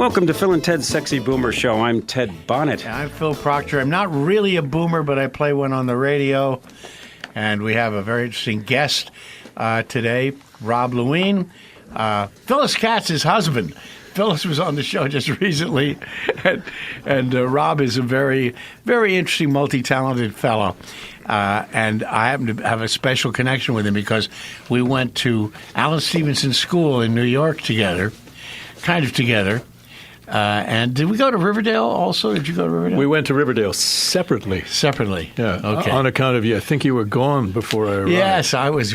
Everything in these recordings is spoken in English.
Welcome to Phil and Ted's Sexy Boomer Show. I'm Ted Bonnet. I'm Phil Proctor. I'm not really a boomer, but I play one on the radio. And we have a very interesting guest today, Rob Lewine, Phyllis Katz's husband. Phyllis was on the show just recently, and Rob is a very, very interesting, multi-talented fellow. And I happen to have a special connection with him because we went to Alan Stevenson School in New York together, kind of together. And did we go to Riverdale also? Did you go to Riverdale? We went to Riverdale separately. Separately? Yeah. Okay. On account of you. I think you were gone before I arrived. Yes, I was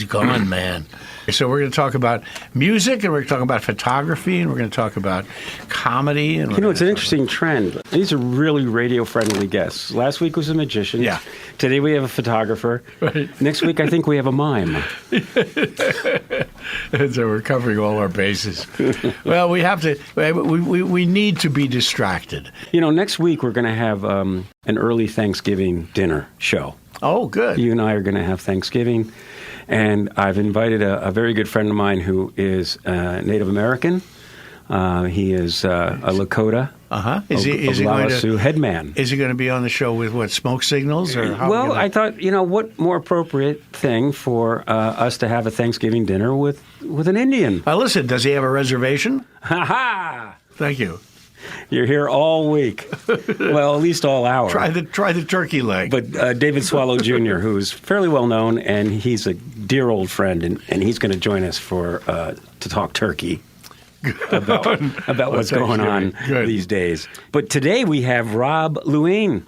gone, man. So we're going to talk about music, and we're going to talk about photography, and we're going to talk about comedy. And it's an interesting trend. These are really radio-friendly guests. Last week was a magician. Yeah. Today we have a photographer. Right. Next week I think we have a mime. So we're covering all our bases. Well, we have to. We need to be distracted. Next week we're going to have an early Thanksgiving dinner show. Oh, good. You and I are going to have Thanksgiving. And I've invited a very good friend of mine who is Native American. He is a Lakota. Is he going to headman? Is he going to be on the show with what, smoke signals or? How I thought what more appropriate thing for us to have a Thanksgiving dinner with an Indian. Listen, does he have a reservation? Ha ha! Thank you. You're here all week. Well, at least all hour. Try the turkey leg. But David Swallow Jr., who's fairly well known, and he's a dear old friend, and he's going to join us to talk turkey about what's going on these days. But today we have Rob Lewine.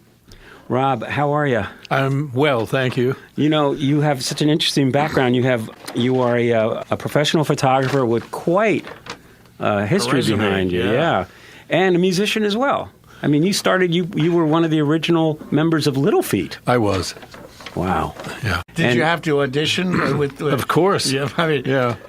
Rob, how are you? I'm well, thank you. You have such an interesting background. You are a professional photographer with quite a history behind you. Yeah. And a musician as well. I mean, you were one of the original members of Little Feat. I was. Wow. Yeah. Did you have to audition with Of course. Yeah.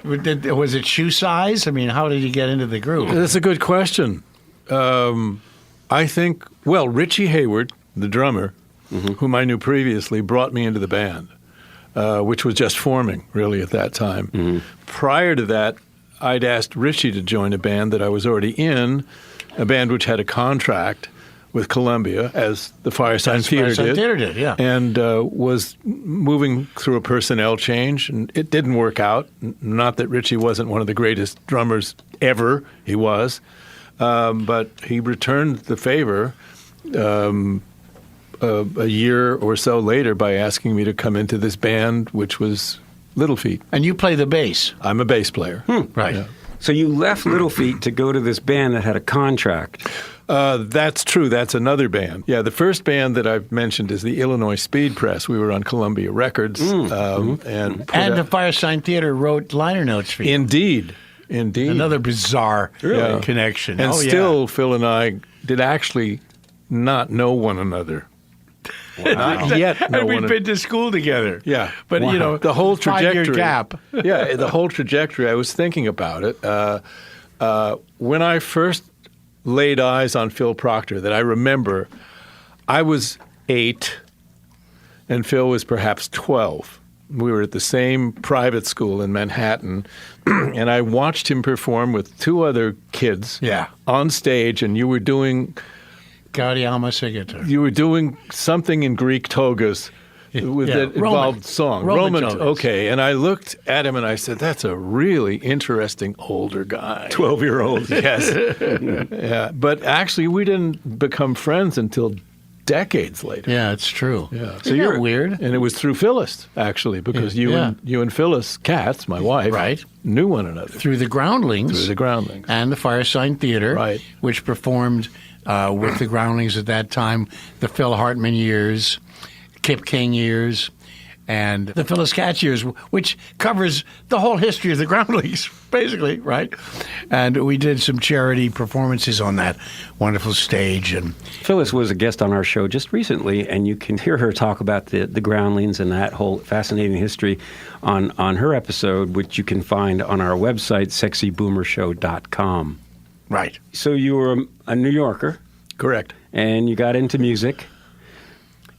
Was it shoe size? I mean, how did you get into the group? That's a good question. I think, Richie Hayward, the drummer, whom I knew previously, brought me into the band, which was just forming, really, at that time. Mm-hmm. Prior to that, I'd asked Richie to join a band that I was already in, a band which had a contract with Columbia, as the Firesign Theater did. Yeah. And was moving through a personnel change, and it didn't work out. Not that Richie wasn't one of the greatest drummers ever. He was. But he returned the favor a year or so later by asking me to come into this band, which was Little Feat. And you play the bass. I'm a bass player. Right. Yeah. So you left Little Feat to go to this band that had a contract. That's true. That's another band. Yeah, the first band that I've mentioned is the Illinois Speed Press. We were on Columbia Records. And the Firesign Theater wrote liner notes for you. Indeed. Another bizarre connection. And still, Phil and I did actually not know one another. Wow. Not yet. And we'd been to school together. Yeah. But, the whole trajectory. 5-year gap. Yeah, the whole trajectory. I was thinking about it. When I first laid eyes on Phil Proctor, that I remember, I was 8 and Phil was perhaps 12. We were at the same private school in Manhattan, and I watched him perform with 2 other kids on stage, and you were doing Gaudiama Signature. You were doing something in Greek togas that involved song. Roman togas. Okay. And I looked at him and I said, that's a really interesting older guy. 12-year-old. Yes. Yeah. But actually, we didn't become friends until decades later. Yeah, it's true. Yeah. So you're weird. And it was through Phyllis, actually, because you and Phyllis Katz, my wife, knew one another. Through the Groundlings. And the Firesign Theater, which performed with the Groundlings at that time, the Phil Hartman years, Kip King years, and the Phyllis Katz years, which covers the whole history of the Groundlings, basically, right? And we did some charity performances on that wonderful stage. And Phyllis was a guest on our show just recently, and you can hear her talk about the Groundlings and that whole fascinating history on her episode, which you can find on our website, sexyboomershow.com. Right. So you were a New Yorker. Correct. And you got into music.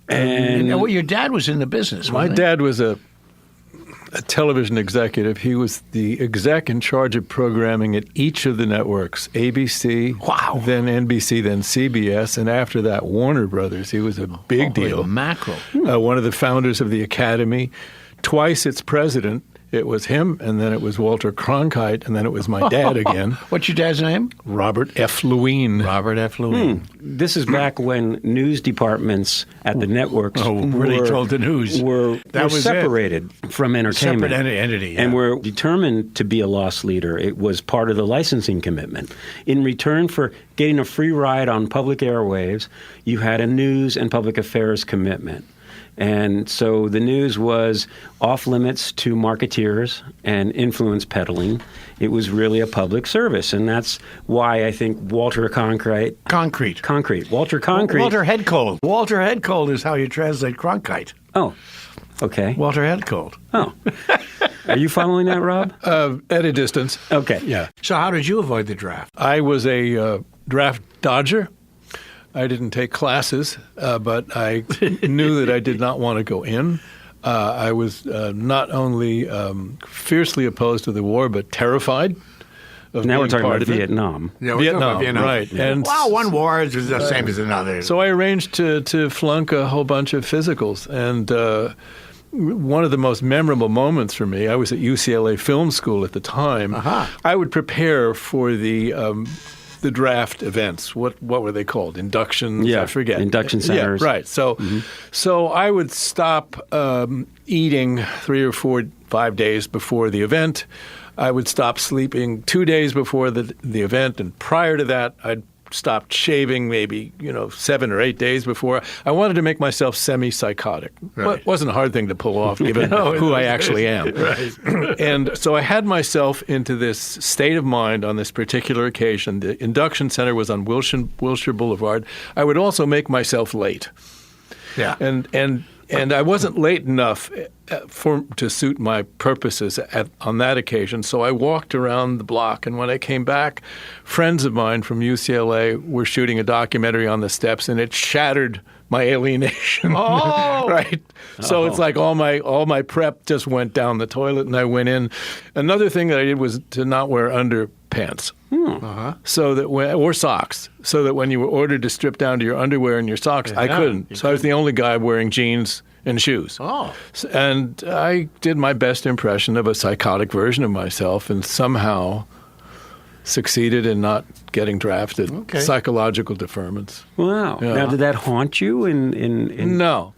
And your dad was in the business, My wasn't dad was a a television executive. He was the exec in charge of programming at each of the networks, ABC, then NBC, then CBS, and after that, Warner Brothers. He was a big deal. Mackerel. One of the founders of the Academy, twice its president. It was him, and then it was Walter Cronkite, and then it was my dad again. What's your dad's name? Robert F. Lewine. Robert F. Lewine. This is back when news departments at the networks told the news. were separated from entertainment. Separate entity. And were determined to be a loss leader. It was part of the licensing commitment. In return for getting a free ride on public airwaves, you had a news and public affairs commitment. And so the news was off limits to marketeers and influence peddling. It was really a public service, and that's why I think Walter Headcold. Walter Headcold is how you translate Cronkite. Oh, okay. Walter Headcold. Oh. Are you following that, Rob? At a distance. Okay. Yeah. So how did you avoid the draft? I was a draft dodger. I didn't take classes, but I knew that I did not want to go in. I was not only fiercely opposed to the war, but terrified of now we're talking part about of Vietnam. Yeah, Vietnam, right. Yeah. And one war is the same as another. So I arranged to flunk a whole bunch of physicals. And one of the most memorable moments for me, I was at UCLA Film School at the time. I would prepare for the draft events. What were they called? Inductions? Yeah, I forget. induction centers. Yeah, right. So I would stop eating 3 or 4, 5 days before the event. I would stop sleeping 2 days before the event, and prior to that, I'd stopped shaving maybe 7 or 8 days before. I wanted to make myself semi-psychotic. Right. It wasn't a hard thing to pull off given who I actually am. Right. And so I had myself into this state of mind on this particular occasion. The induction center was on Wilshire Boulevard. I would also make myself late. Yeah. And I wasn't late enough to suit my purposes on that occasion, so I walked around the block. And when I came back, friends of mine from UCLA were shooting a documentary on the steps, and it shattered my alienation. Oh, right. So it's like all my prep just went down the toilet, and I went in. Another thing that I did was to not wear underpants. So that or socks, so that when you were ordered to strip down to your underwear and your socks, I couldn't. So I was the only guy wearing jeans and shoes. And I did my best impression of a psychotic version of myself, and somehow succeeded in not getting drafted. Psychological deferments. Wow. Yeah. Now, did that haunt you in No.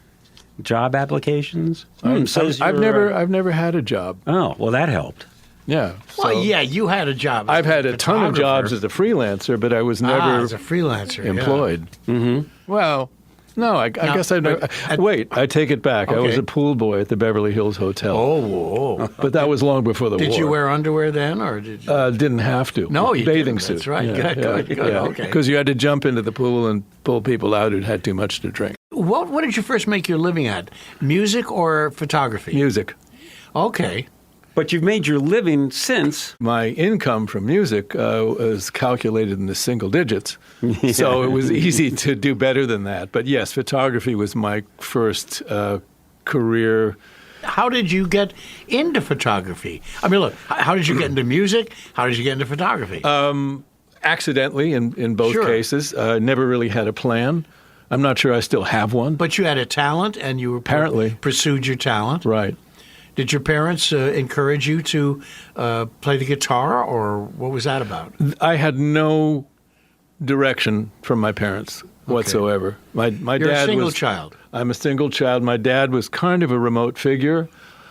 job applications? I've never had a job. Oh, well, that helped. Yeah. Well, yeah, you had a job. I've had a ton of jobs as a freelancer, but I was never as a freelancer employed. Yeah. Mm-hmm. Well, no, I guess I never. Wait, I take it back. I was a pool boy at the Beverly Hills Hotel. Oh. But that was long before the war. Did you wear underwear then, or did you? Didn't have to. No, you bathing didn't. suit. That's right. Yeah, Good. Okay. Because you had to jump into the pool and pull people out who'd had too much to drink. What did you first make your living at? Music or photography? Music. Okay. But you've made your living since. My income from music was calculated in the single digits, so it was easy to do better than that. But yes, photography was my first career. How did you get into photography? I mean, look, how did you get into music? How did you get into photography? Accidentally in both cases. Never really had a plan. I'm not sure I still have one. But you had a talent, and you apparently pursued your talent. Right. Did your parents encourage you to play the guitar, or what was that about? I had no direction from my parents whatsoever. My You're dad a single was, child. I'm a single child. My dad was kind of a remote figure.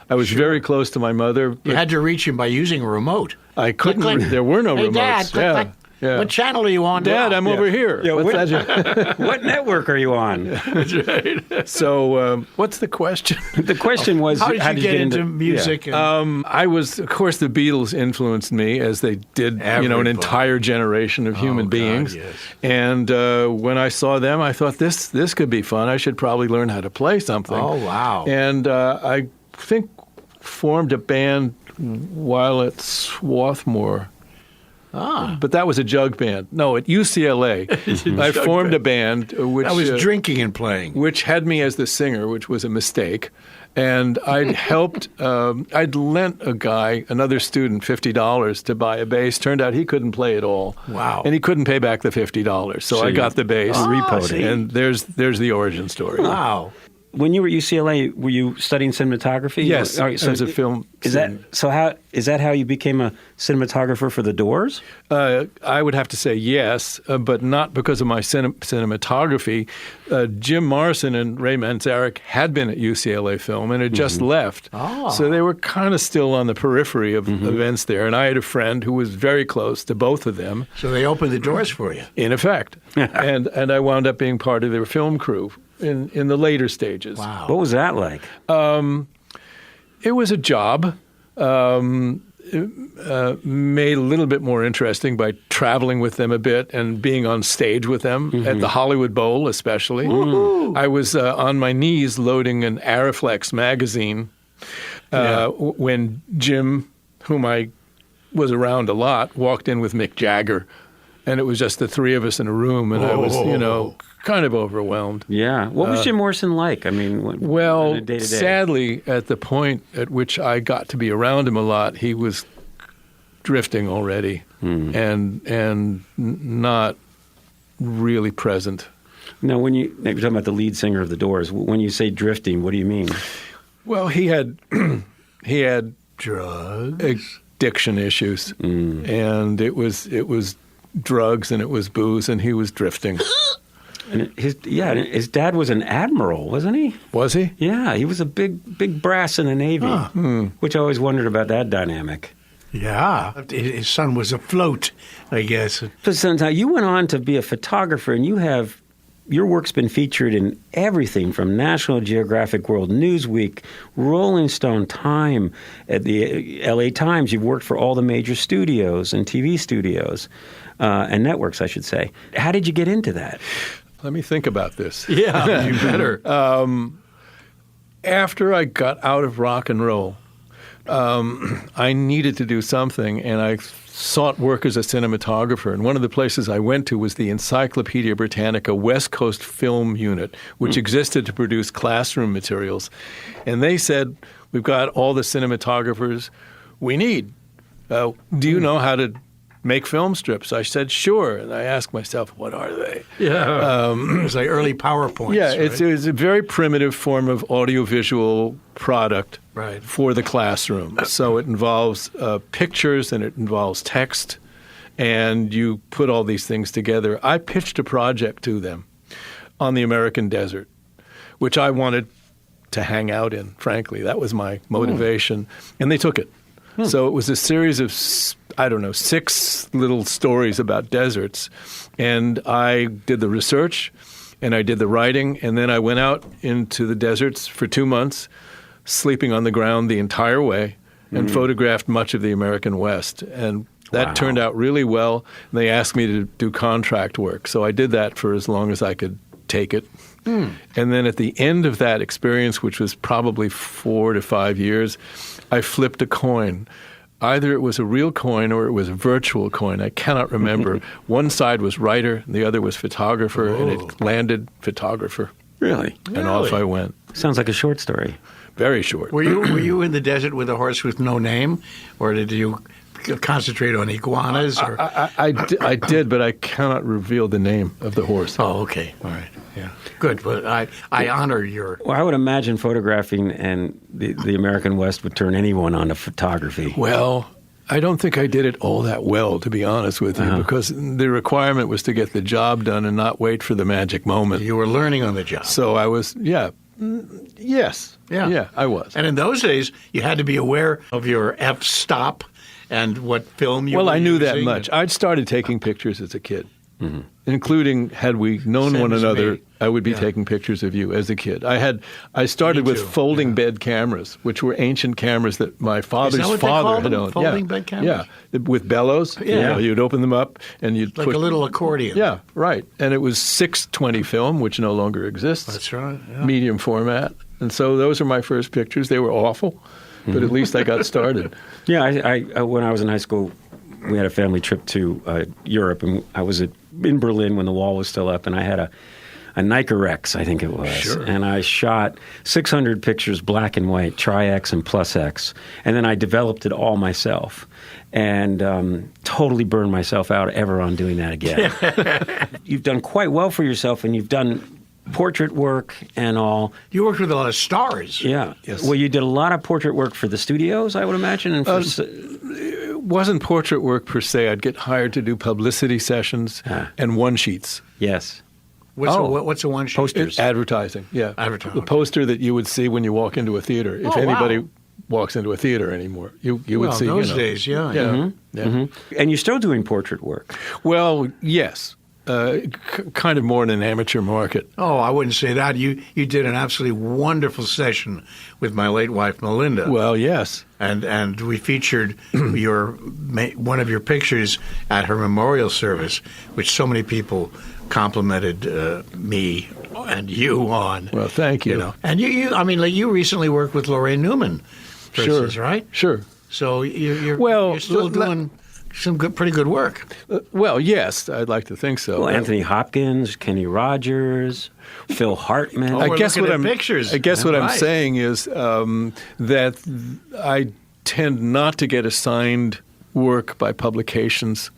I was very close to my mother. You had to reach him by using a remote. I couldn't. Click, click. There were no Hey, remotes. Dad, click, click. Yeah. What channel are you on? Dad, I'm over here. Yeah, What's that? what network are you on? That's right. So what's the question? The question was, how did you get into music? Yeah. I was, of course, the Beatles influenced me, as they did, an entire generation of human beings. God, yes. And when I saw them, I thought, this could be fun. I should probably learn how to play something. Oh, wow. And I think formed a band while at Swarthmore. But that was a jug band. No, at UCLA, I formed a band which I was drinking and playing, which had me as the singer, which was a mistake. And I'd helped. I'd lent a guy, another student, $50 to buy a bass. Turned out he couldn't play at all. Wow! And he couldn't pay back the $50. So I got the bass, repoed it. and there's the origin story. Wow! When you were at UCLA, were you studying cinematography? Yes, All right, so as a film student. Is that how you became a cinematographer for The Doors? I would have to say yes, but not because of my cinematography. Jim Morrison and Ray Manzarek had been at UCLA Film and had just left. So they were kind of still on the periphery of events there. And I had a friend who was very close to both of them. So they opened the doors for you. In effect. and I wound up being part of their film crew in the later stages. Wow. What was that like? It was a job. Made a little bit more interesting by traveling with them a bit and being on stage with them at the Hollywood Bowl, especially. I was on my knees loading an Ariflex magazine when Jim, whom I was around a lot, walked in with Mick Jagger, and it was just the three of us in a room, and I was, kind of overwhelmed. Yeah. What was Jim Morrison like? I mean, day-to-day? Sadly, at the point at which I got to be around him a lot, he was drifting already and not really present. Now, you're talking about the lead singer of The Doors, when you say drifting, what do you mean? Well, he had Drugs, addiction issues, and it was drugs and it was booze, and he was drifting. And his dad was an admiral, wasn't he? Was he? Yeah, he was a big brass in the Navy, which I always wondered about that dynamic. Yeah. His son was afloat, I guess. But sometimes you went on to be a photographer, and your work's been featured in everything from National Geographic World, NEWSWEEK, Rolling Stone, Time, at the LA Times. You've worked for all the major studios and TV studios and networks, I should say. How did you get into that? Let me think about this. Yeah, you better. After I got out of rock and roll, I needed to do something, and I sought work as a cinematographer. And one of the places I went to was the Encyclopedia Britannica West Coast Film Unit, which existed to produce classroom materials. And they said, we've got all the cinematographers we need. Do you know how to make film strips? I said, sure. And I asked myself, what are they? Yeah. It was like early PowerPoints. Yeah, right? it's a very primitive form of audiovisual product for the classroom. So it involves pictures and it involves text, and you put all these things together. I pitched a project to them on the American desert, which I wanted to hang out in, frankly. That was my motivation. And they took it. So it was a series of 6 little stories about deserts. And I did the research and I did the writing. And then I went out into the deserts for 2 months, sleeping on the ground the entire way, and photographed much of the American West. And that turned out really well. And they asked me to do contract work. So I did that for as long as I could take it. And then at the end of that experience, which was probably 4 to 5 years, I flipped a coin. Either it was a real coin or it was a virtual coin. I cannot remember. One side was writer, and the other was photographer, and it landed photographer. Really? And off I went. Sounds like a short story. Very short. Were you in the desert with a horse with no name, or did you concentrate on iguanas? Or? I did, but I cannot reveal the name of the horse. Oh, okay. All right. Yeah. Good. But I honor your... Well, I would imagine photographing and the American West would turn anyone on to photography. Well, I don't think I did it all that well, to be honest with you, because the requirement was to get the job done and not wait for the magic moment. You were learning on the job. So I was, yes. Yeah, I was. And in those days, you had to be aware of your f-stop and what film you were Well, I knew that using. much. I'd started taking pictures as a kid, including, had we known Same one as another, me. I would be taking pictures of you as a kid. I started Me with too, folding bed cameras, which were ancient cameras that my father's what they father called had them? owned. Folding bed cameras? Yeah, with bellows. Yeah. You'd open them up and you'd Like put a little accordion. Yeah, right. And it was 620 film, which no longer exists. That's right. Yeah. Medium format. And so those are my first pictures. They were awful, but at least I got started. Yeah, I when I was in high school, we had a family trip to Europe, and I was in Berlin when the wall was still up, and I had a Nicarex, I think it was. Sure. And I shot 600 pictures, black and white, Tri-X and Plus X. And then I developed it all myself and totally burned myself out ever on doing that again. You've done quite well for yourself, and you've done portrait work and all. You worked with a lot of stars. Yeah. Yes. Well, you did a lot of portrait work for the studios, I would imagine. And for It wasn't portrait work per se. I'd get hired to do publicity sessions and one-sheets. Yes. What's a one sheet? Posters. Advertising, yeah. Advertising. The poster that you would see when you walk into a theater. If anybody walks into a theater anymore, you would see. Those days, yeah. And you're still doing portrait work. Well, yes. Kind of more in an amateur market. Oh, I wouldn't say that. You did an absolutely wonderful session with my late wife, Melinda. Well, yes. And we featured one of your pictures at her memorial service, which so many people complimented me and you on. Well, thank you. You know, and you recently worked with Lorraine Newman, for instance, right? Sure. So you're still doing some pretty good work. Well, yes, I'd like to think so. Well, Anthony Hopkins, Kenny Rogers, Phil Hartman. I guess what I'm saying is that I tend not to get assigned work by publications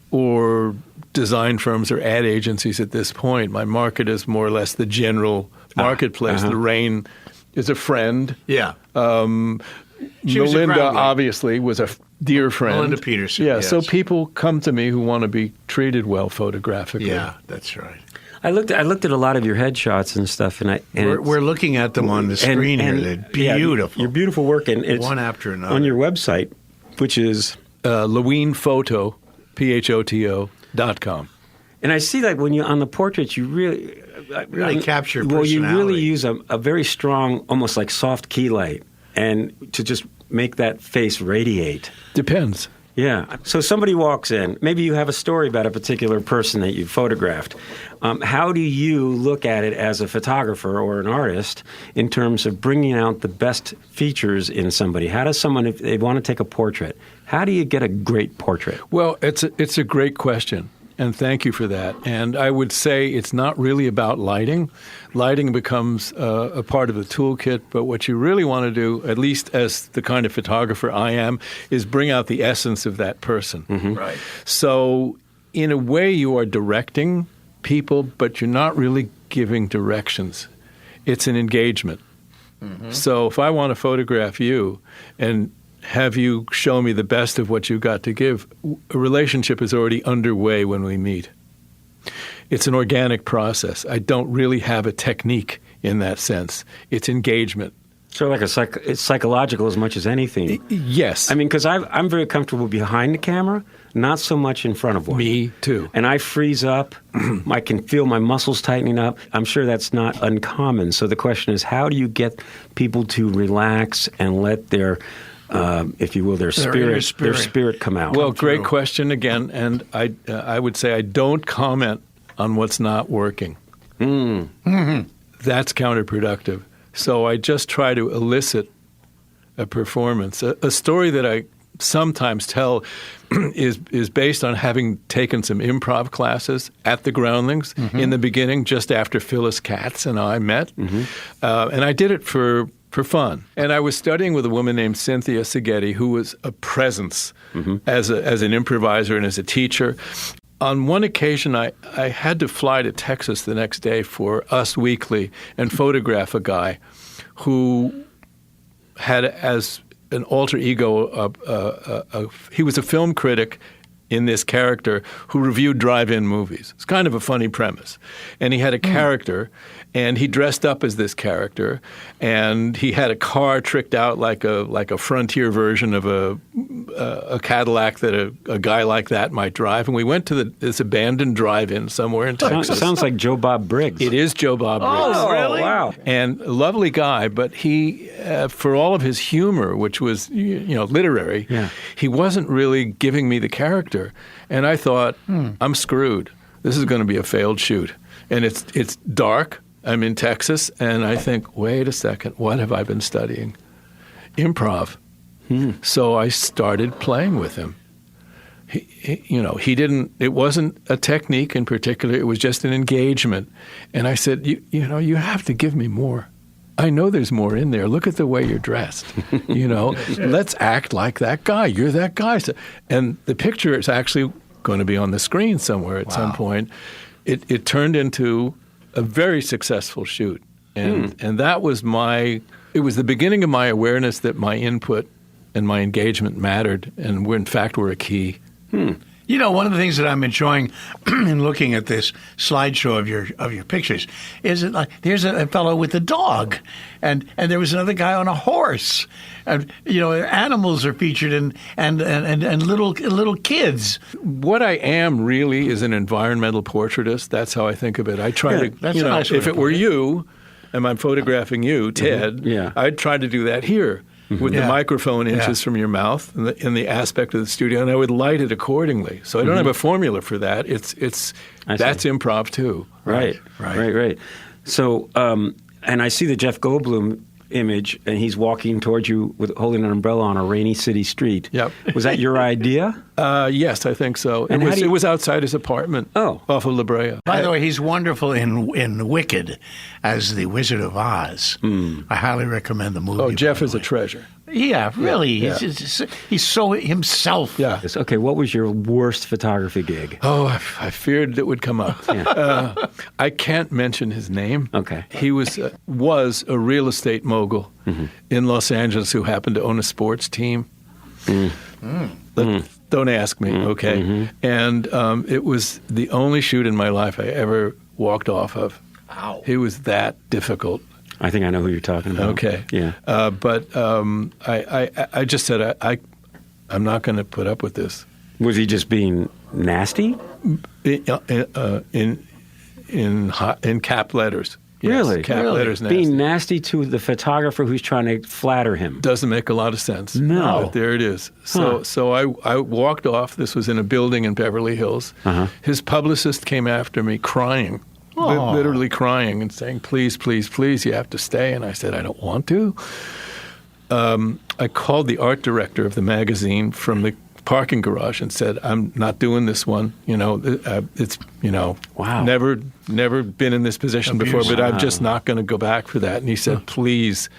or design firms or ad agencies at this point. My market is more or less the general marketplace. Lorraine is a friend. Yeah. Melinda obviously was a dear friend. Melinda Peterson. Yeah, yes. so people come to me who want to be treated well photographically. Yeah, that's right. I looked at a lot of your headshots and stuff, and we're looking at them on the screen here. They're beautiful. Your beautiful work, and it's one after another on your website, which is LewinePhoto, PHOTO.com. And I see that when you on the portraits, you really capture personality. Well, you really use a very strong, almost like soft key light, and to just make that face radiate. Depends. Yeah. So somebody walks in. Maybe you have a story about a particular person that you photographed. How do you look at it as a photographer or an artist in terms of bringing out the best features in somebody? How does someone, if they want to take a portrait, how do you get a great portrait? Well, it's a great question. And thank you for that. And I would say it's not really about lighting. Lighting becomes a part of the toolkit, but what you really want to do, at least as the kind of photographer I am, is bring out the essence of that person. Right. So in a way you are directing people, but you're not really giving directions. It's an engagement. So if I want to photograph you and have you show me the best of what you've got to give, a relationship is already underway when we meet. It's an organic process. I don't really have a technique in that sense. It's engagement. So like it's psychological as much as anything. Yes. I mean, because I'm very comfortable behind the camera, not so much in front of one. Me too. And I freeze up. I can feel my muscles tightening up. I'm sure that's not uncommon. So the question is, how do you get people to relax and let their if you will, their spirit come out? Well, great question again, and I would say I don't comment on what's not working. That's counterproductive. So I just try to elicit a performance. A story that I sometimes tell is based on having taken some improv classes at the Groundlings in the beginning, just after Phyllis Katz and I met, and I did it for fun. And I was studying with a woman named Cynthia Seghetti, who was a presence as an improviser and as a teacher. On one occasion, I had to fly to Texas the next day for Us Weekly and photograph a guy who had as an alter ego, he was a film critic in this character who reviewed drive-in movies. It's kind of a funny premise. And he had a character, and he dressed up as this character, and he had a car tricked out like a frontier version of a Cadillac that a guy like that might drive. And we went to this abandoned drive-in somewhere in Texas. Sounds like Joe Bob Briggs. It is Joe Bob Briggs. Oh, really? Wow. And a lovely guy, but he, for all of his humor, which was literary, he wasn't really giving me the character. And I thought, I'm screwed. This is going to be a failed shoot. And it's dark. I'm in Texas, and I think, wait a second, what have I been studying? Improv. So I started playing with him. he didn't. It wasn't a technique in particular. It was just an engagement. And I said, you have to give me more. I know there's more in there. Look at the way you're dressed. Let's act like that guy. You're that guy. And the picture is actually going to be on the screen somewhere at some point. It turned into a very successful shoot. And that was it was the beginning of my awareness that my input and my engagement mattered and in fact were a key. One of the things that I'm enjoying in looking at this slideshow of your pictures is that, like, there's a fellow with a dog, and there was another guy on a horse, and animals are featured and little kids. What I am really is an environmental portraitist. That's how I think of it. I try to, nice if it were you, and I'm photographing you, Ted, I'd try to do that here. With the microphone inches from your mouth in the aspect of the studio, and I would light it accordingly. So I don't have a formula for that. That's improv too. Right. So, and I see the Jeff Goldblum image, and he's walking towards you holding an umbrella on a rainy city street. Yep. Was that your idea? Yes, I think so. And it was outside his apartment. Off of La Brea. By the way, he's wonderful in Wicked as the Wizard of Oz. I highly recommend the movie. Oh, Jeff is a treasure. Yeah, really. Yeah. He's so himself. Yeah. Okay, what was your worst photography gig? Oh, I feared it would come up. I can't mention his name. Okay. He was a real estate mogul in Los Angeles who happened to own a sports team. Don't ask me, okay? And it was the only shoot in my life I ever walked off of. Wow. It was that difficult. I think I know who you're talking about. Okay. Yeah. But I just said, I'm not going to put up with this. Was he just being nasty? In cap letters. Yes, Really? Cap letters nasty. Being nasty to the photographer who's trying to flatter him. Doesn't make a lot of sense. No. But there it is. So I walked off. This was in a building in Beverly Hills. His publicist came after me crying. Literally crying and saying, please, please, please, you have to stay. And I said, I don't want to. I called the art director of the magazine from the parking garage and said, I'm not doing this one. It's, Wow. never been in this position before, but I'm just not going to go back for that. And he said, please.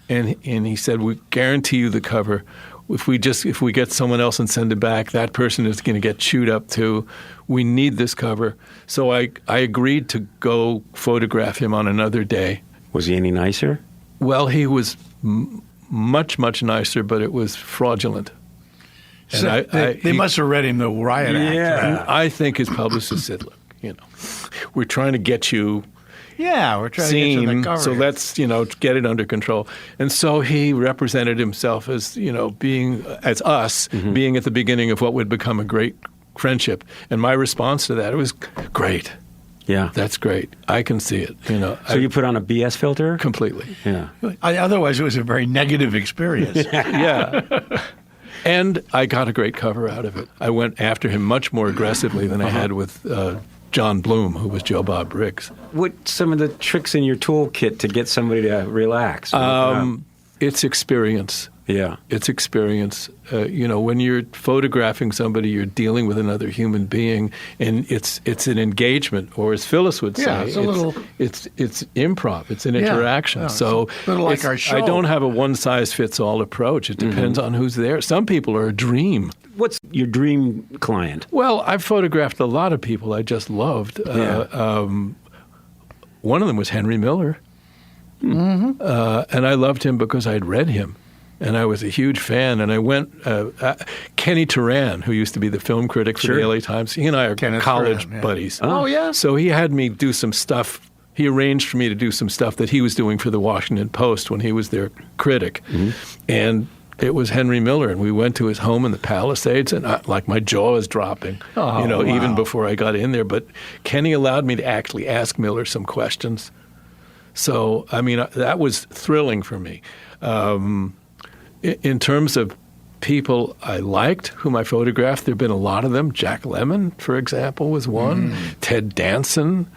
And he said, we guarantee you the cover. If we get someone else and send it back, that person is going to get chewed up too. We need this cover. So I agreed to go photograph him on another day. Was he any nicer? Well, he was much, much nicer, but it was fraudulent. So they must have read him the riot act. Yeah. I think his publicist said, look, we're trying to get you Yeah, we're trying to get you on the cover. so let's, get it under control. And so he represented himself as, being at the beginning of what would become a great friendship. And my response to that, it was great. Yeah. That's great. I can see it. So you put on a BS filter? Completely. Yeah. Otherwise, it was a very negative experience. Yeah. And I got a great cover out of it. I went after him much more aggressively than I had with John Bloom, who was Joe Bob Briggs. What's some of the tricks in your toolkit to get somebody to relax? It's experience. Yeah. It's experience. When you're photographing somebody, you're dealing with another human being, and it's an engagement, or as Phyllis would say, it's improv. It's an interaction. Yeah, so it's a little like our show. I don't have a one-size-fits-all approach. It depends on who's there. Some people are a dream. What's your dream client? Well, I've photographed a lot of people I just loved. One of them was Henry Miller. And I loved him because I'd read him. And I was a huge fan. And I went, Kenny Turan, who used to be the film critic for the LA Times, he and I are college buddies. Oh, yeah? So he had me do some stuff. He arranged for me to do some stuff that he was doing for the Washington Post when he was their critic. And it was Henry Miller. And we went to his home in the Palisades, and my jaw was dropping, even before I got in there. But Kenny allowed me to actually ask Miller some questions. So, that was thrilling for me. In terms of people I liked, whom I photographed. There have been a lot of them. Jack Lemmon, for example, was one. Ted Danson,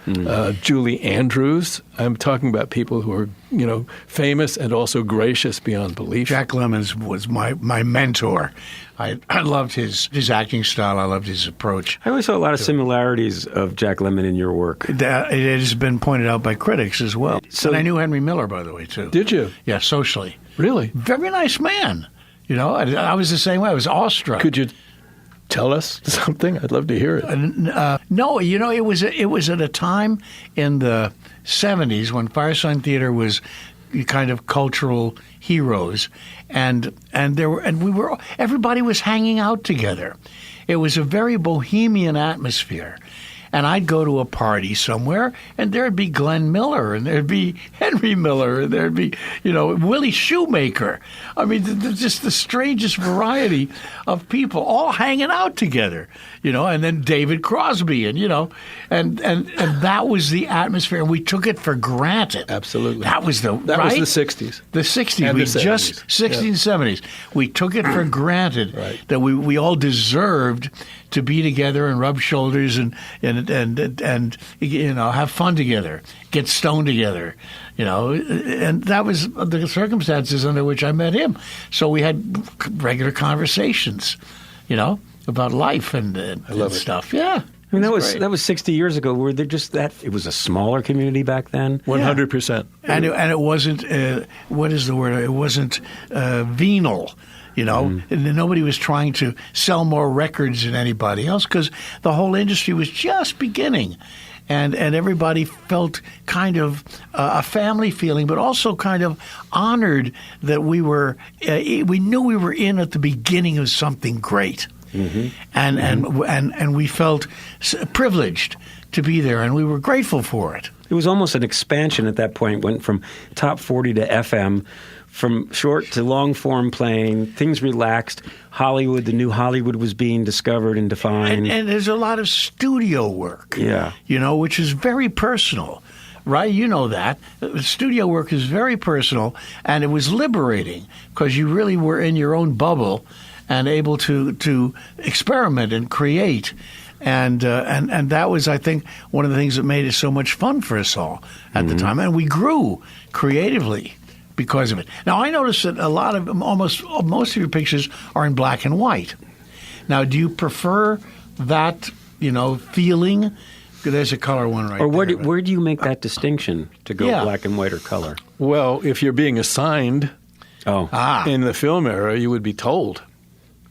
Julie Andrews. I'm talking about people who are, famous and also gracious beyond belief. Jack Lemmon was my mentor. I loved his acting style. I loved his approach. I always saw a lot of similarities of Jack Lemmon in your work. It has been pointed out by critics as well. So, and I knew Henry Miller, by the way, too. Did you? Yeah, socially. Really? Very nice man. I was the same way. I was awestruck. Could you tell us something? I'd love to hear it. No, it was at a time in the 70s when Firesign Theater was kind of cultural heroes, and everybody was hanging out together. It was a very bohemian atmosphere. And I'd go to a party somewhere, and there'd be Glenn Miller, and there'd be Henry Miller, and there'd be, Willie Shoemaker. I mean, just the strangest variety of people all hanging out together, and then David Crosby, and that was the atmosphere, and we took it for granted. Absolutely. That was the 60s. The 60s. And we the 70s. Just 60s and 70s. We took it for granted that we all deserved to be together and rub shoulders and have fun together, get stoned together, and that was the circumstances under which I met him. So we had regular conversations, about life and stuff. Yeah. I mean, that was 60 years ago. Were there just that? It was a smaller community back then. 100%. And it wasn't. What is the word? It wasn't venal. And nobody was trying to sell more records than anybody else because the whole industry was just beginning. And everybody felt kind of a family feeling, but also kind of honored that we knew we were in at the beginning of something great. Mm-hmm. And we felt privileged to be there, and we were grateful for it. It was almost an expansion at that point. Went from top 40 to FM, from short to long form playing. Things relaxed. Hollywood, the new Hollywood was being discovered and defined. And there's a lot of studio work, which is very personal. Right? You know that. Studio work is very personal, and it was liberating because you really were in your own bubble and able to experiment and create. And that was, I think, one of the things that made it so much fun for us all at the time. And we grew creatively because of it. Now, I noticed that most of your pictures are in black and white. Now, do you prefer that, feeling? There's a color one right there. Or where do you make that distinction to go black and white or color? Well, if you're being assigned in the film era, you would be told,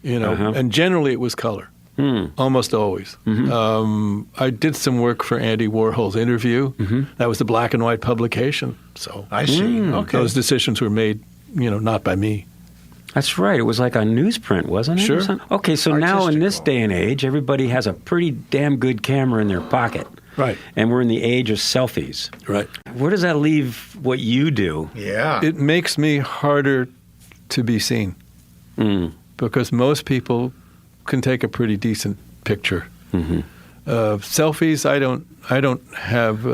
and generally it was color. Almost always. Mm-hmm. I did some work for Andy Warhol's Interview. Mm-hmm. That was the black and white publication. So I see. Okay. Those decisions were made, not by me. That's right. It was like on newsprint, wasn't it? Sure. Okay, so now in this day and age, everybody has a pretty damn good camera in their pocket. Right. And we're in the age of selfies. Right. Where does that leave what you do? Yeah. It makes me harder to be seen because most people can take a pretty decent picture. Mm-hmm. Selfies, I don't have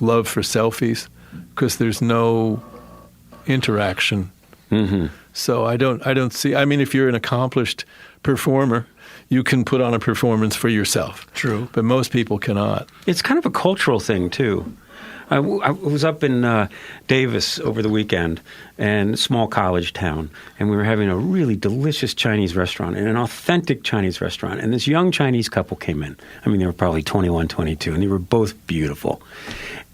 love for selfies because there's no interaction. Mm-hmm. So I don't see. I mean, if you're an accomplished performer, you can put on a performance for yourself. True, but most people cannot. It's kind of a cultural thing too. I was up in Davis over the weekend, and small college town, and we were having a really delicious Chinese restaurant, and an authentic Chinese restaurant. And this young Chinese couple came in. I mean, they were probably 21, 22, and they were both beautiful.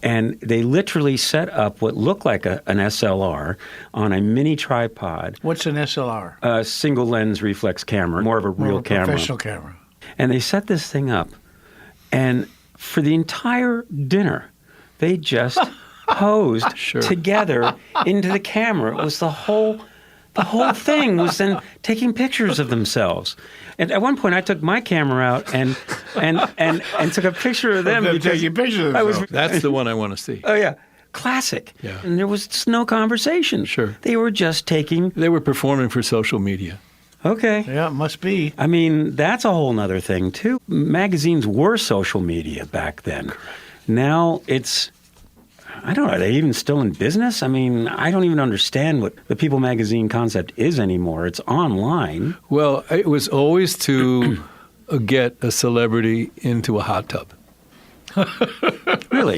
And they literally set up what looked like an SLR on a mini tripod. What's an SLR? A single lens reflex camera, more of a real camera. Professional camera. And they set this thing up, and for the entire dinner, they just posed together into the camera. It was the whole thing was then taking pictures of themselves. And at one point, I took my camera out and took a picture of them. Taking pictures of themselves. That's the one I want to see. Oh, yeah. Classic. Yeah. And there was just no conversation. Sure. They were just taking... They were performing for social media. Okay. Yeah, it must be. I mean, that's a whole other thing, too. Magazines were social media back then. Correct. Now it's... I don't know, are they even still in business? I mean, I don't even understand what the People magazine concept is anymore. It's online. Well, it was always to get a celebrity into a hot tub. Really?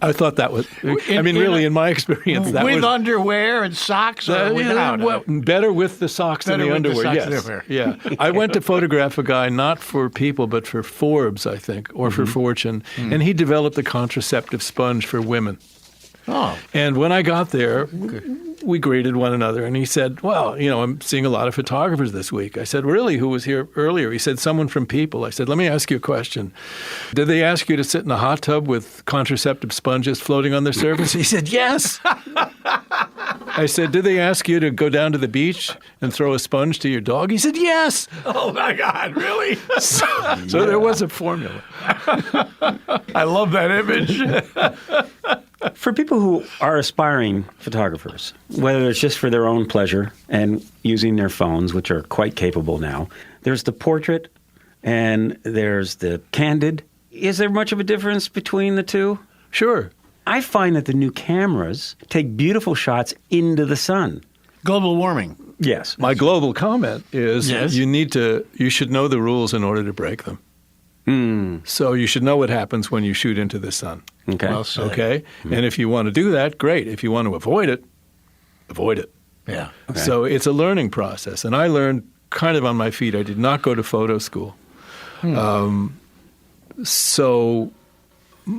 I thought that was, really, in my experience, that with was... underwear and socks or without? Well, better with the socks than the underwear, yes. Yeah. I went to photograph a guy not for People, but for Forbes, I think, or for Fortune, and he developed a contraceptive sponge for women. Oh. And when I got there, we greeted one another, and he said, well, I'm seeing a lot of photographers this week. I said, really? Who was here earlier? He said, someone from People. I said, let me ask you a question. Did they ask you to sit in a hot tub with contraceptive sponges floating on their surface? He said, yes. I said, did they ask you to go down to the beach and throw a sponge to your dog? He said, yes. Oh, my God, really? So there was a formula. I love that image. For people who are aspiring photographers, whether it's just for their own pleasure and using their phones, which are quite capable now, there's the portrait and there's the candid. Is there much of a difference between the two? Sure. I find that the new cameras take beautiful shots into the sun. Global warming. Yes. My global comment is Yes. you should know the rules in order to break them. So you should know what happens when you shoot into the sun. Okay. Well said. Okay? And if you want to do that, great. If you want to avoid it, avoid it. Yeah. Okay. So it's a learning process. And I learned kind of on my feet. I did not go to photo school. So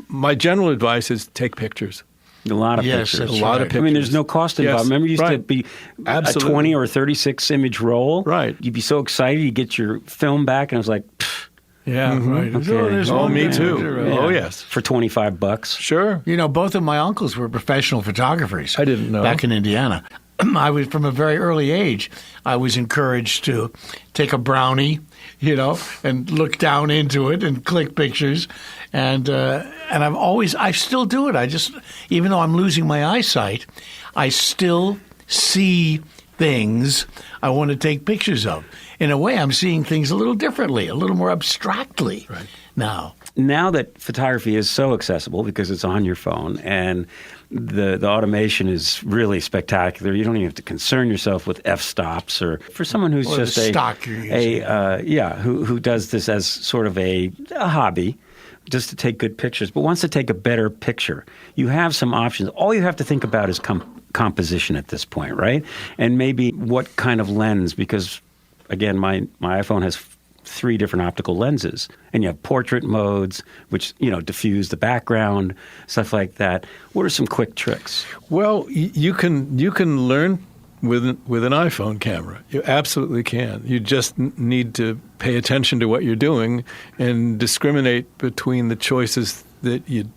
my general advice is take pictures. A lot of Yes, pictures. that's A lot of right. pictures. I mean, there's no cost involved. Yes, Remember, it used to right. be Absolutely. a 20 or 36 image roll. Right. You'd be so excited. You get your film back, and I was like, pfft, Yeah, right. Okay. there's Oh, one me thing. too. Yeah. Oh, yes. for $25. Sure. Both of my uncles were professional photographers. I didn't know. Back in Indiana. I was, from a very early age, I was encouraged to take a brownie, and look down into it and click pictures. And I still do it. I just, even though I'm losing my eyesight, I still see things I want to take pictures of. In a way, I'm seeing things a little differently, a little more abstractly now. Now that photography is so accessible because it's on your phone and the automation is really spectacular, you don't even have to concern yourself with f-stops, or for someone who's Or just the stock you're using. who does this as sort of a hobby, just to take good pictures, but wants to take a better picture. You have some options. All you have to think about is composition at this point, right? And maybe what kind of lens, because again, my iPhone has 3 different optical lenses, and you have portrait modes, which diffuse the background, stuff like that. What are some quick tricks? Well, you can learn with an iPhone camera. You absolutely can. You just need to pay attention to what you're doing and discriminate between the choices that you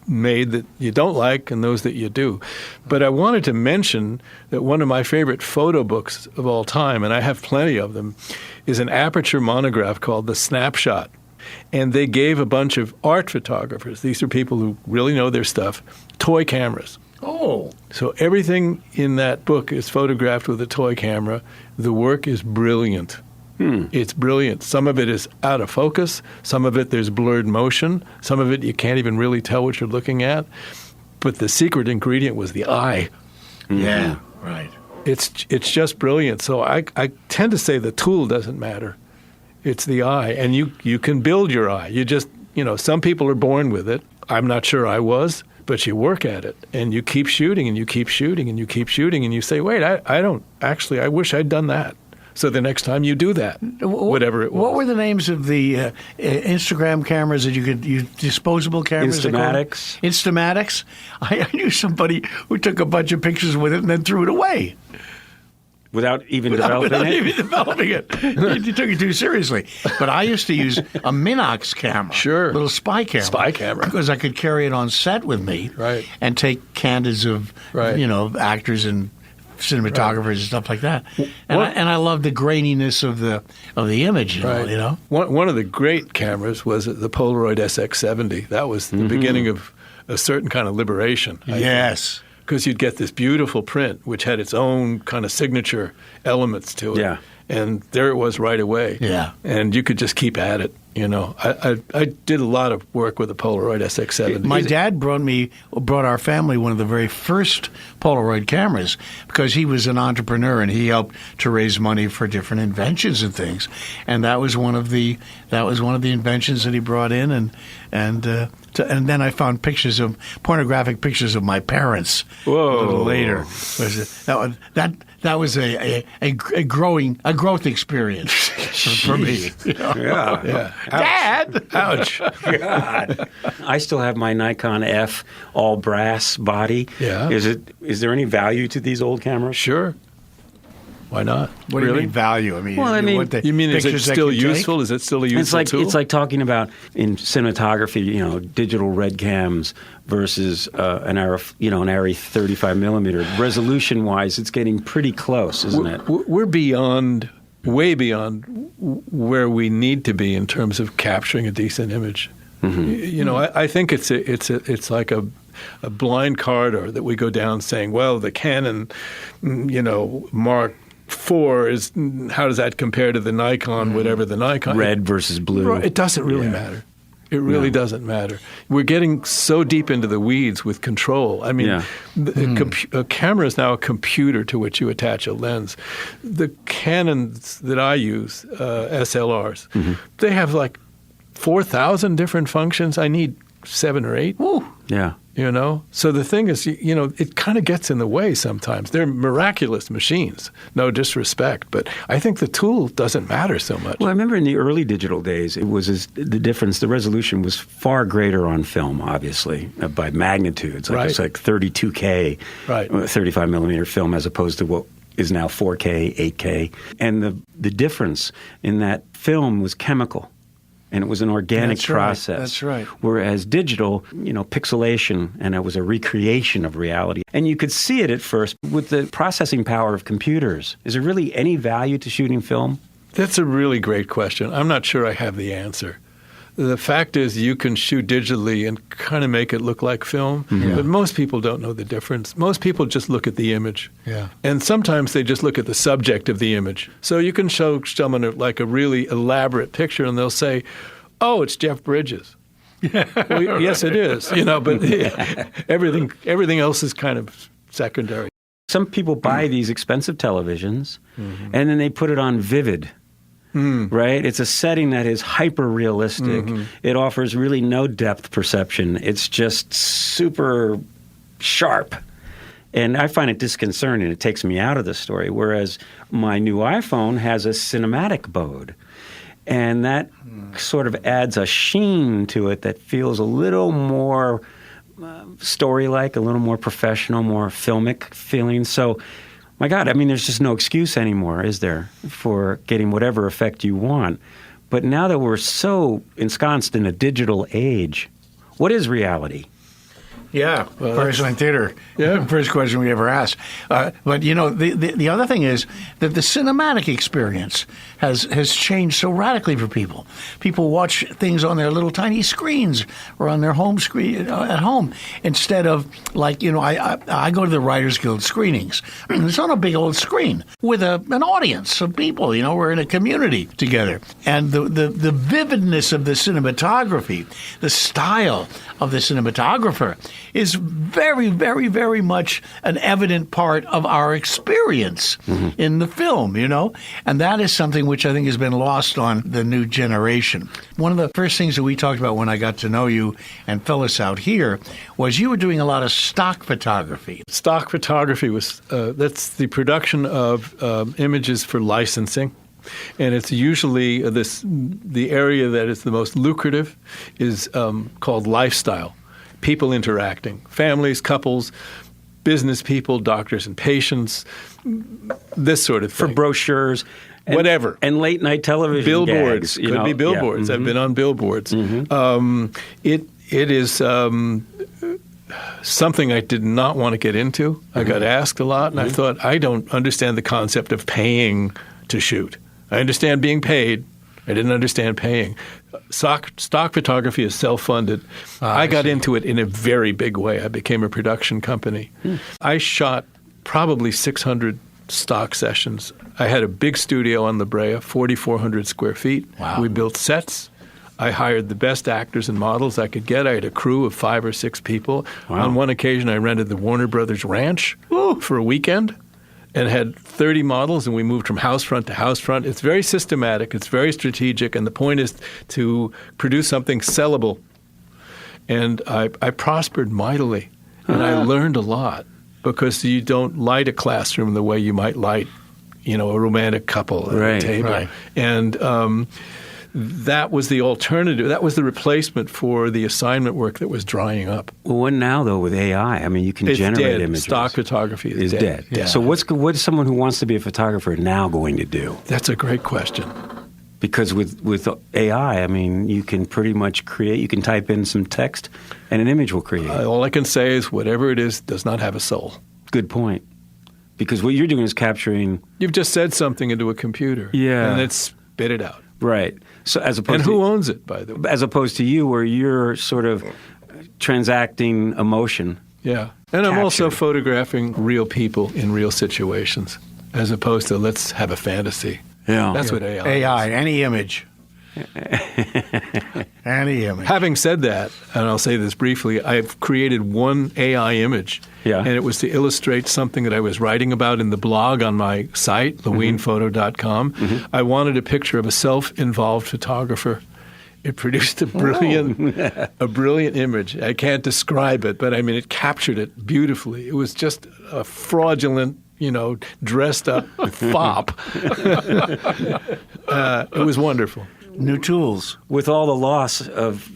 made that you don't like and those that you do. But I wanted to mention that one of my favorite photo books of all time, and I have plenty of them, is an aperture monograph called The Snapshot. And they gave a bunch of art photographers, these are people who really know their stuff, toy cameras. Oh. So everything in that book is photographed with a toy camera. The work is brilliant. It's brilliant. Some of it is out of focus. Some of it there's blurred motion. Some of it you can't even really tell what you're looking at. But the secret ingredient was the eye. Yeah, right. It's just brilliant. So I tend to say the tool doesn't matter. It's the eye. And you can build your eye. You just, some people are born with it. I'm not sure I was. But you work at it, and you keep shooting, and you keep shooting, and you keep shooting, and you say, wait, I wish I'd done that. So the next time you do that, whatever it was. What were the names of the Instagram cameras that you could use, disposable cameras? Instamatics. Instamatics? I knew somebody who took a bunch of pictures with it and then threw it away. Without even developing it. You took it too seriously. But I used to use a Minox camera. Sure. Little spy camera. Spy camera. Because I could carry it on set with me. Right. And take candids of, actors and cinematographers and stuff like that. And I loved the graininess of the image, you know. One of the great cameras was the Polaroid SX70. That was the beginning of a certain kind of liberation. Yes. because you'd get this beautiful print, which had its own kind of signature elements to it. Yeah. And there it was right away. Yeah. And you could just keep at it. I did a lot of work with a Polaroid SX70. My dad brought our family one of the very first Polaroid cameras because he was an entrepreneur and he helped to raise money for different inventions and things. And that was one of the inventions that he brought in. And then I found pornographic pictures of my parents a little later. That was a growth experience for me. Yeah. Dad! Ouch. God. I still have my Nikon F all brass body. Yeah. Is there any value to these old cameras? Sure. Why not? What do you mean value? I mean, Well, I mean- You mean is it pictures that still you take? useful? Is it still a useful tool? It's like talking about in cinematography, digital red cams versus an Arri 35 millimeter. Resolution wise, it's getting pretty close, isn't it? We're way beyond where we need to be in terms of capturing a decent image. I think it's like a blind corridor that we go down saying, well, the Canon, Mark IV is, how does that compare to the Nikon, whatever the Nikon? Red versus blue. It doesn't really matter. It really doesn't matter. We're getting so deep into the weeds with control. I mean, a camera is now a computer to which you attach a lens. The Canons that I use, SLRs, they have like 4,000 different functions. I need 7 or 8. Woo. Yeah. So the thing is, it kind of gets in the way sometimes. They're miraculous machines, no disrespect, but I think the tool doesn't matter so much. Well, I remember in the early digital days, the resolution was far greater on film, obviously, by magnitudes. It's like 32K, 35 millimeter film as opposed to what is now 4K, 8K. And the difference in that film was chemical. And it was an organic process. That's right. Whereas digital, pixelation, and it was a recreation of reality. And you could see it at first with the processing power of computers. Is there really any value to shooting film? That's a really great question. I'm not sure I have the answer. The fact is you can shoot digitally and kind of make it look like film, but most people don't know the difference. Most people just look at the image. Yeah. And sometimes they just look at the subject of the image. So you can show someone like a really elaborate picture and they'll say, oh, it's Jeff Bridges. Well, yes, it is, but everything else is kind of secondary. Some people buy these expensive televisions and then they put it on Vivid. Right? It's a setting that is hyper-realistic. It offers really no depth perception. It's just super sharp. And I find it disconcerting. It takes me out of the story. Whereas my new iPhone has a cinematic mode. And that sort of adds a sheen to it that feels a little more story-like, a little more professional, more filmic feeling. So, my God, I mean, there's just no excuse anymore, is there, for getting whatever effect you want. But now that we're so ensconced in a digital age, what is reality? Yeah, first line theater. Yeah. First question we ever asked. But the other thing is that the cinematic experience has changed so radically for people. People watch things on their little tiny screens or on their home screen at home instead of I go to the Writers Guild screenings. It's on a big old screen with an audience of people. We're in a community together, and the vividness of the cinematography, the style of the cinematographer is very, very, very much an evident part of our experience in the film, And that is something which I think has been lost on the new generation. One of the first things that we talked about when I got to know you and Phyllis out here was you were doing a lot of stock photography. Stock photography was that's the production of images for licensing. And it's usually the area that is the most lucrative is called lifestyle. People interacting, families, couples, business people, doctors and patients, this sort of thing. For brochures. Whatever. And late night television billboards. gags, Could be billboards. Yeah. I've been on billboards. It is something I did not want to get into. I got asked a lot, and I thought, I don't understand the concept of paying to shoot. I understand being paid, I didn't understand paying. Stock photography is self-funded. I got into it in a very big way. I became a production company. I shot probably 600 stock sessions. I had a big studio on La Brea, 4,400 square feet. Wow. We built sets. I hired the best actors and models I could get. I had a crew of 5 or 6 people. Wow. On one occasion, I rented the Warner Brothers Ranch for a weekend and had 30 models, and we moved from house front to house front. It's very systematic. It's very strategic, and the point is to produce something sellable. And I prospered mightily, and I learned a lot because you don't light a classroom the way you might light, a romantic couple at a table. Right. And that was the alternative. That was the replacement for the assignment work that was drying up. Well, what now, though, with AI? I mean, you can It's generate dead. images. Stock photography is dead. Yeah. So what's someone who wants to be a photographer now going to do? That's a great question. Because with AI, I mean, you can pretty much create, you can type in some text and an image will create. All I can say is whatever it is does not have a soul. Good point. Because what you're doing is capturing... You've just said something into a computer. Yeah. And it spit it out. Right. So as opposed And to, who owns it, by the way? As opposed to you, where you're sort of transacting emotion. Yeah. And I'm also Captured. photographing real people in real situations, as opposed to let's have a fantasy. Yeah. That's what AI is. AI, any image. Any image. Having said that, and I'll say this briefly, I've created one AI image, and it was to illustrate something that I was writing about in the blog on my site, LewinePhoto.com. I wanted a picture of a self-involved photographer. It produced a brilliant image. I can't describe it, but I mean, it captured it beautifully. It was just a fraudulent, dressed up fop. It was wonderful. New tools. With all the loss of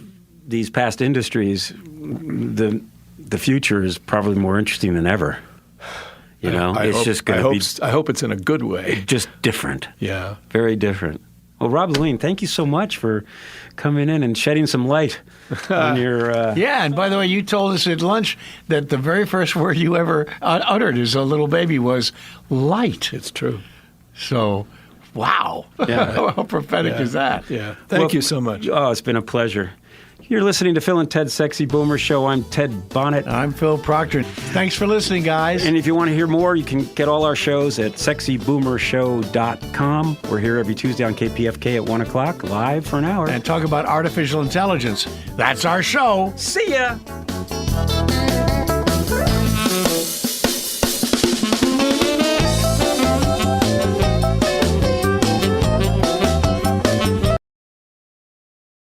these past industries, the future is probably more interesting than ever. I hope it's in a good way. Just different. Yeah. Very different. Well, Rob Lewine, thank you so much for coming in and shedding some light on your... Yeah, and by the way, you told us at lunch that the very first word you ever uttered as a little baby was light. It's true. So, wow. Yeah. How prophetic is that? Yeah. Thank you so much. Oh, it's been a pleasure. You're listening to Phil and Ted's Sexy Boomer Show. I'm Ted Bonnet. I'm Phil Proctor. Thanks for listening, guys. And if you want to hear more, you can get all our shows at sexyboomershow.com. We're here every Tuesday on KPFK at 1 o'clock, live for an hour. And talk about artificial intelligence. That's our show. See ya!